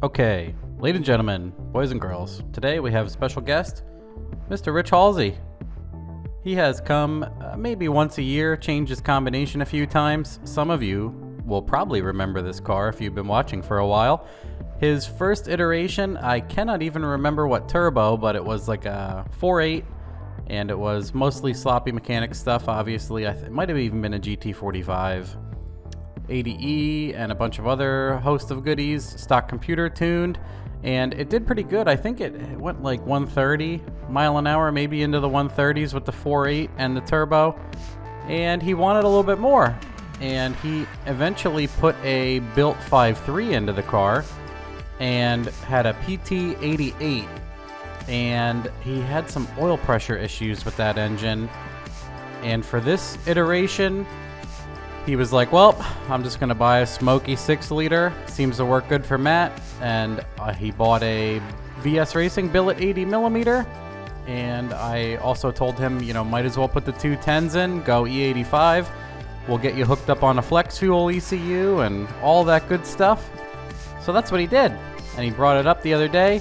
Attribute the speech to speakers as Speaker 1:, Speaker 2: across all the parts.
Speaker 1: Okay, ladies and gentlemen, boys and girls, today we have a special guest, Mr. Rich Halsey. He has come maybe once a year, changed his combination a few times. Some of you will probably remember this car if you've been watching for a while. His first iteration, I cannot even remember what turbo, but it was like a 4.8, and it was mostly sloppy mechanic stuff, obviously. It might have even been a GT45. ADE and a bunch of other host of goodies, stock computer tuned, and it did pretty good. I think it went like 130 mile an hour, maybe into the 130s with the 4.8 and the turbo, and he wanted a little bit more, and he eventually put a built 5.3 into the car and had a PT88, and he had some oil pressure issues with that engine, and for this iteration he was like, well, I'm just going to buy a smoky 6-liter. Seems to work good for Matt. And he bought a VS Racing billet 80mm. And I also told him, might as well put the 210s in, go E85. We'll get you hooked up on a flex fuel ECU and all that good stuff. So that's what he did. And he brought it up the other day.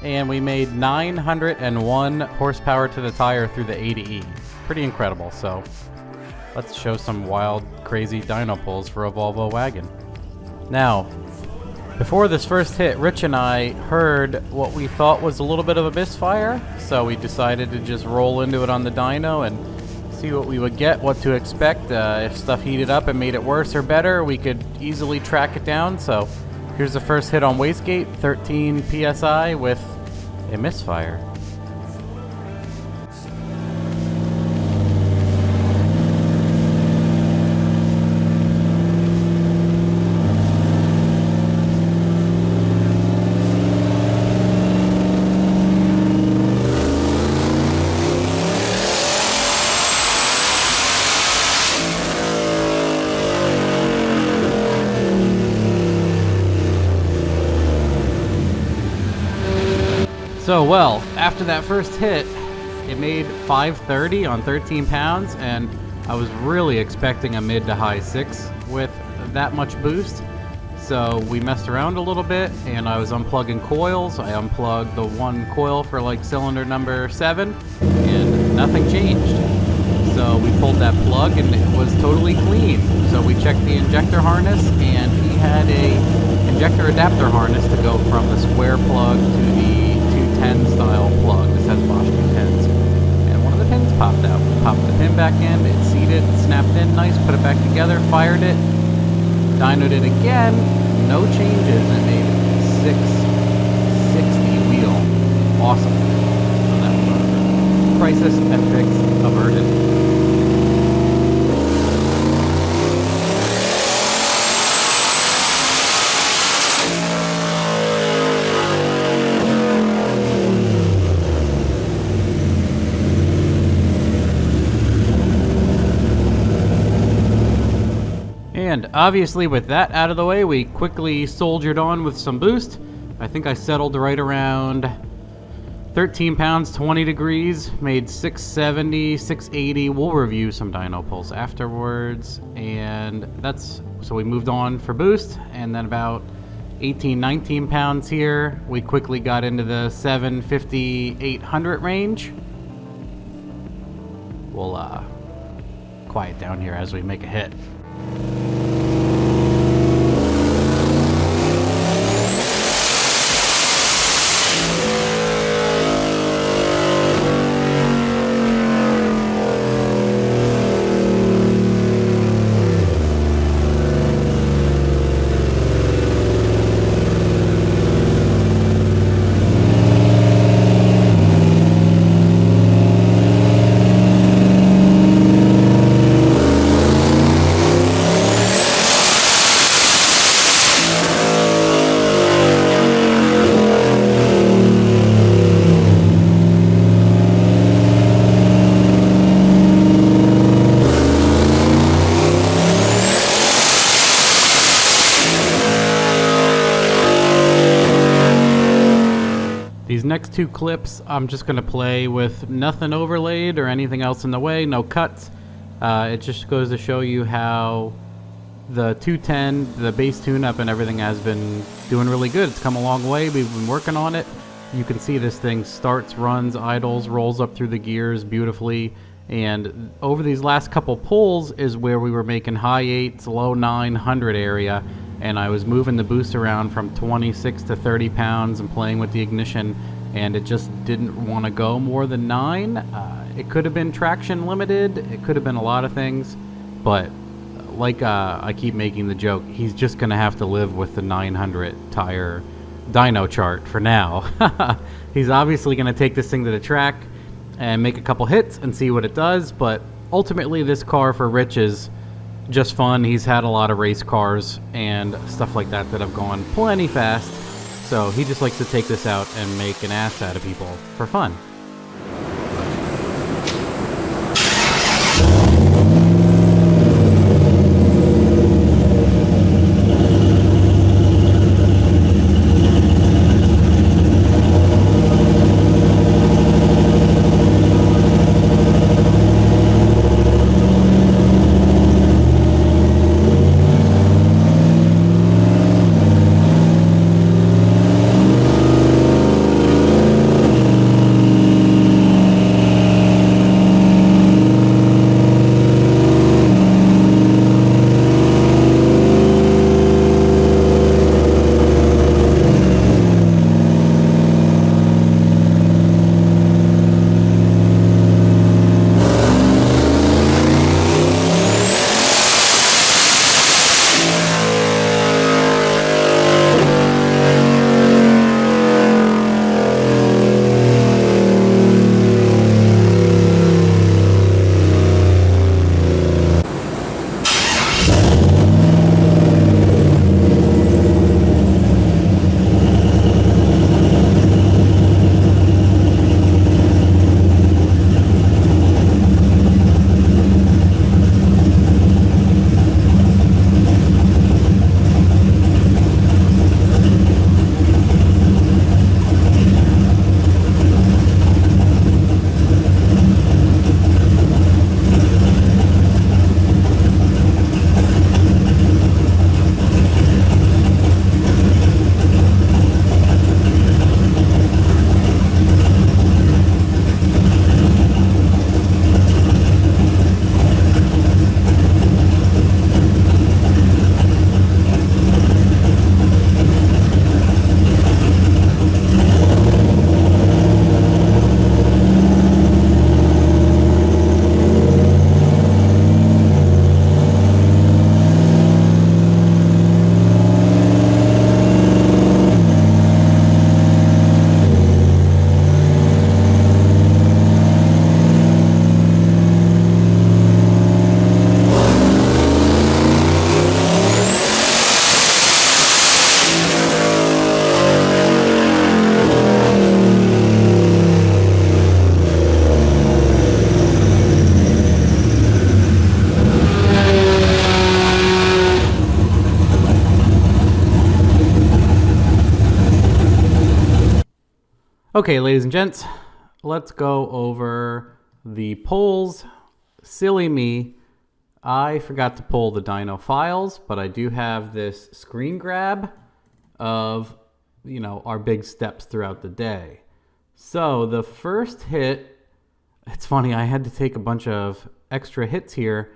Speaker 1: And we made 901 horsepower to the tire through the ADE. Pretty incredible. So let's show some wild, crazy dyno pulls for a Volvo wagon. Now, before this first hit, Rich and I heard what we thought was a little bit of a misfire, so we decided to just roll into it on the dyno and see what we would get, what to expect. If stuff heated up and made it worse or better, we could easily track it down. So here's the first hit on wastegate, 13 PSI with a misfire. So, well, after that first hit, it made 530 on 13 pounds, and I was really expecting a mid to high 6 with that much boost. So we messed around a little bit, and I was unplugging coils. I unplugged the one coil for like cylinder number 7, and nothing changed. So we pulled that plug, and it was totally clean. So we checked the injector harness, and he had a injector adapter harness to go from the square plug to the 210 style plug. This has Bosch 210s, and one of the pins popped out. We popped the pin back in, it seated, snapped in nice, put it back together, fired it, dynoed it again, no changes, and it made 660 wheel. Awesome. So that was crisis and fix averted. And obviously with that out of the way, we quickly soldiered on with some boost. I think I settled right around 13 pounds, 20 degrees, made 670, 680. We'll review some dyno pulls afterwards. And so we moved on for boost, and then about 18, 19 pounds here, we quickly got into the 750, 800 range. We'll quiet down here as we make a hit. These next two clips, I'm just going to play with nothing overlaid or anything else in the way, no cuts. It just goes to show you how the 210, the base tune-up and everything has been doing really good. It's come a long way. We've been working on it. You can see this thing starts, runs, idles, rolls up through the gears beautifully. And over these last couple pulls is where we were making high 8s, low 900 area. And I was moving the boost around from 26 to 30 pounds and playing with the ignition. And it just didn't want to go more than 9. It could have been traction limited. It could have been a lot of things. But like I keep making the joke, he's just going to have to live with the 900 tire dyno chart for now. He's obviously going to take this thing to the track and make a couple hits and see what it does, but ultimately this car for Rich is just fun. He's had a lot of race cars and stuff like that that have gone plenty fast, so he just likes to take this out and make an ass out of people for fun. Okay, ladies and gents, let's go over the pulls. Silly me, I forgot to pull the dyno files, but I do have this screen grab of, our big steps throughout the day. So the first hit, it's funny, I had to take a bunch of extra hits here.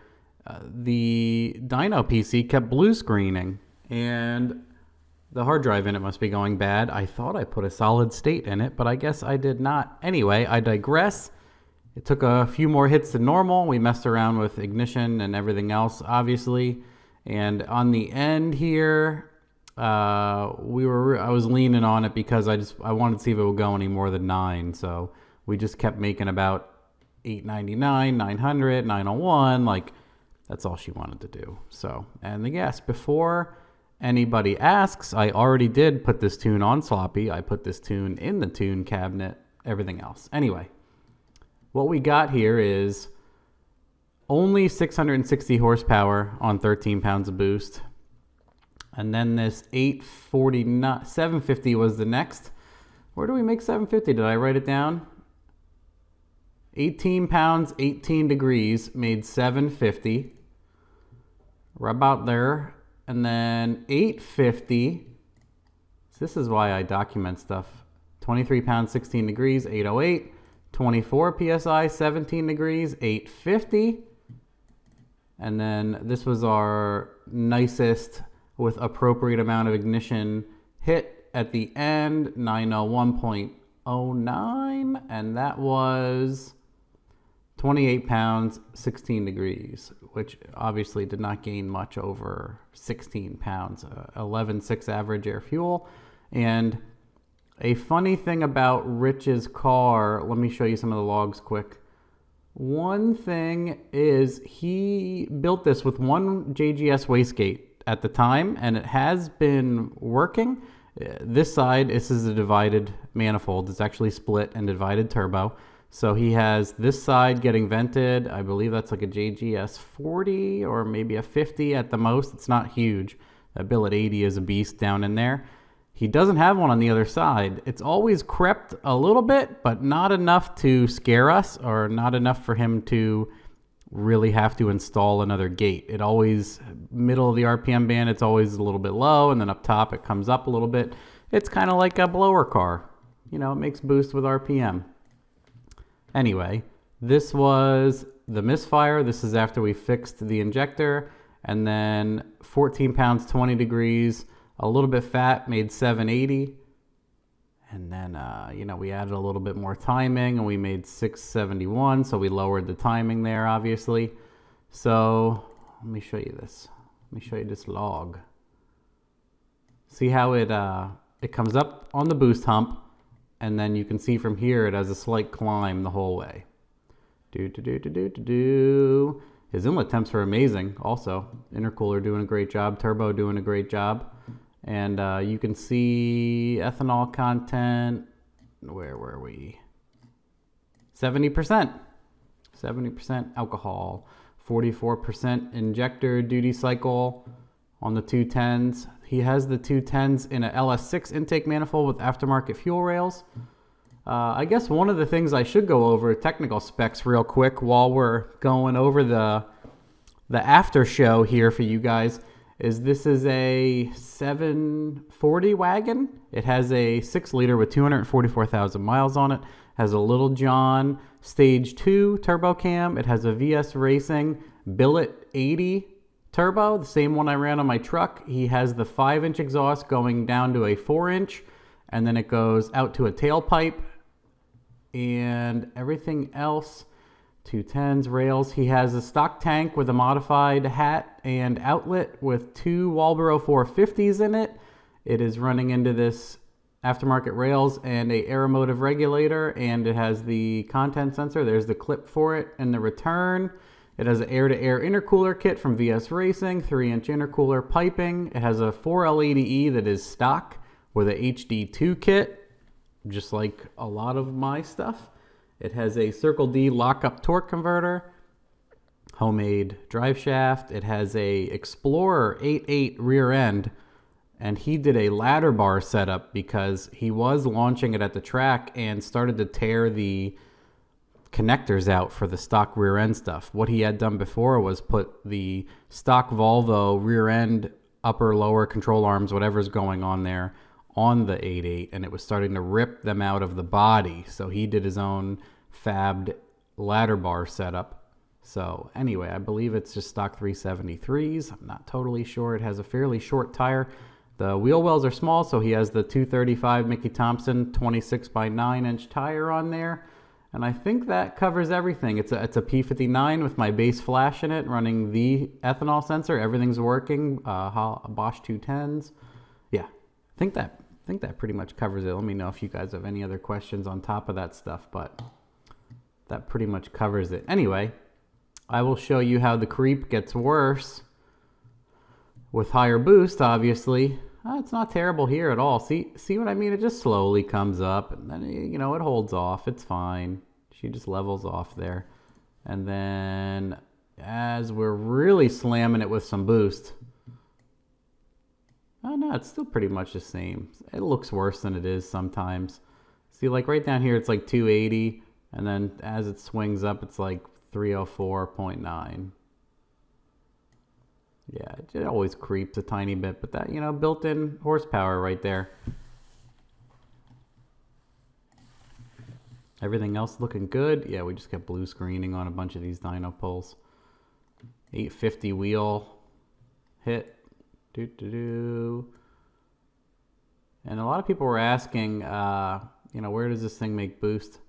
Speaker 1: The dyno PC kept blue screening, and the hard drive in it must be going bad. I thought I put a solid state in it, but I guess I did not. Anyway, I digress. It took a few more hits than normal. We messed around with ignition and everything else, obviously. And on the end here, I was leaning on it because I wanted to see if it would go any more than 9. So we just kept making about 899, 900, 901. Like, that's all she wanted to do. So, and yes, before anybody asks, I already did put this tune on sloppy. I put this tune in the tune cabinet, everything else. Anyway, what we got here is only 660 horsepower on 13 pounds of boost. And then this 849, 750 was the next. Where do we make 750? Did I write it down? 18 pounds, 18 degrees made 750. We're about there. And then 850. So this is why I document stuff. 23 pounds, 16 degrees, 808. 24 psi, 17 degrees, 850. And then this was our nicest with appropriate amount of ignition hit at the end, 901.09. And that was 28 pounds, 16 degrees, which obviously did not gain much over 16 pounds, 11.6 average air fuel. And a funny thing about Rich's car, let me show you some of the logs quick. One thing is he built this with one JGS wastegate at the time, and it has been working. This side, this is a divided manifold. It's actually split and divided turbo. So he has this side getting vented. I believe that's like a JGS 40 or maybe a 50 at the most. It's not huge. That billet 80 is a beast down in there. He doesn't have one on the other side. It's always crept a little bit, but not enough to scare us or not enough for him to really have to install another gate. It always, middle of the RPM band, it's always a little bit low, and then up top it comes up a little bit. It's kind of like a blower car. You know, it makes boost with RPM. Anyway, this was the misfire. This is after we fixed the injector, and then 14 pounds, 20 degrees, a little bit fat, made 780. And then, you know, we added a little bit more timing and we made 671. So we lowered the timing there, obviously. So let me show you this. Let me show you this log. See how it comes up on the boost hump. And then you can see from here, it has a slight climb the whole way. His inlet temps are amazing also. Intercooler doing a great job. Turbo doing a great job. And you can see ethanol content. Where were we? 70%. 70% alcohol. 44% injector duty cycle on the 210s. He has the 210s in a LS6 intake manifold with aftermarket fuel rails. I guess one of the things I should go over, technical specs real quick while we're going over the after show here for you guys, is this is a 740 wagon. It has a 6-liter with 244,000 miles on it. Has a Little John Stage 2 turbo cam. It has a VS Racing Billet 80 turbo, the same one I ran on my truck. He has the 5-inch exhaust going down to a 4-inch, and then it goes out to a tailpipe, and everything else. 210s, rails. He has a stock tank with a modified hat and outlet with 2 Walbro 450s in it. It is running into this aftermarket rails and a aeromotive regulator, and it has the content sensor. There's the clip for it and the return. It has an air-to-air intercooler kit from VS Racing, 3-inch intercooler piping. It has a 4L80E that is stock with a HD2 kit, just like a lot of my stuff. It has a Circle D lock-up torque converter, homemade drive shaft. It has a Explorer 8.8 rear end, and he did a ladder bar setup because he was launching it at the track and started to tear the connectors out for the stock rear end stuff. What he had done before was put the stock Volvo rear end, upper, lower control arms, whatever's going on there, on the 8.8, and it was starting to rip them out of the body. So he did his own fabbed ladder bar setup. So anyway, I believe it's just stock 373s. I'm not totally sure. It has a fairly short tire. The wheel wells are small, so he has the 235 Mickey Thompson 26 by 9-inch tire on there. And I think that covers everything. It's a P59 with my base flash in it, running the ethanol sensor. Everything's working. Bosch 210s. Yeah, I think that pretty much covers it. Let me know if you guys have any other questions on top of that stuff, but that pretty much covers it. Anyway, I will show you how the creep gets worse with higher boost, obviously. It's not terrible here at all. See what I mean? It just slowly comes up, and then, you know, it holds off. It's fine. She just levels off there. And then as we're really slamming it with some boost, oh no, it's still pretty much the same. It looks worse than it is sometimes. See, like right down here, it's like 280, and then as it swings up, it's like 304.9. Yeah, it always creeps a tiny bit, but that, you know, built-in horsepower right there. Everything else looking good. Yeah, we just got blue screening on a bunch of these dyno pulls. 850 wheel hit. And a lot of people were asking, you know, where does this thing make boost?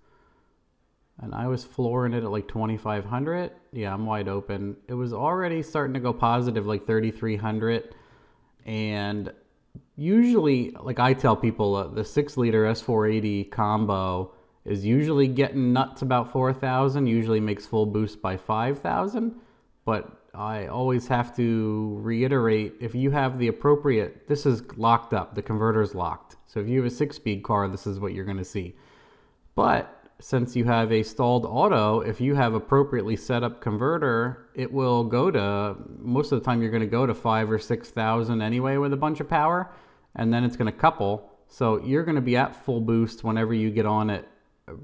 Speaker 1: And I was flooring it at like 2,500. Yeah, I'm wide open. It was already starting to go positive, like 3,300. And usually, like I tell people, the 6-liter S480 combo is usually getting nuts about 4,000. Usually makes full boost by 5,000. But I always have to reiterate, if you have the appropriate, this is locked up, the converter's locked. So if you have a 6-speed car, this is what you're going to see. But since you have a stalled auto, if you have appropriately set up converter, it will go to, most of the time you're going to go to 5,000 or 6,000 anyway with a bunch of power, and then it's going to couple. So you're going to be at full boost whenever you get on it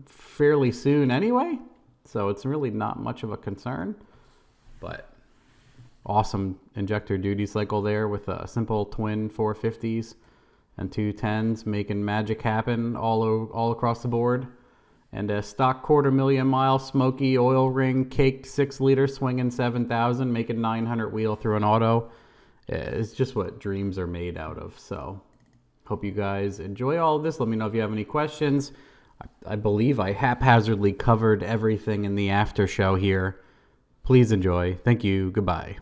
Speaker 1: fairly soon anyway. So it's really not much of a concern. But awesome injector duty cycle there with a simple twin 450s and 210s making magic happen all across the board. And a stock 250,000-mile smoky oil ring caked 6-liter swinging 7,000 making 900 wheel through an auto. It's just what dreams are made out of. So hope you guys enjoy all of this. Let me know if you have any questions. I believe I haphazardly covered everything in the after show here. Please enjoy. Thank you. Goodbye.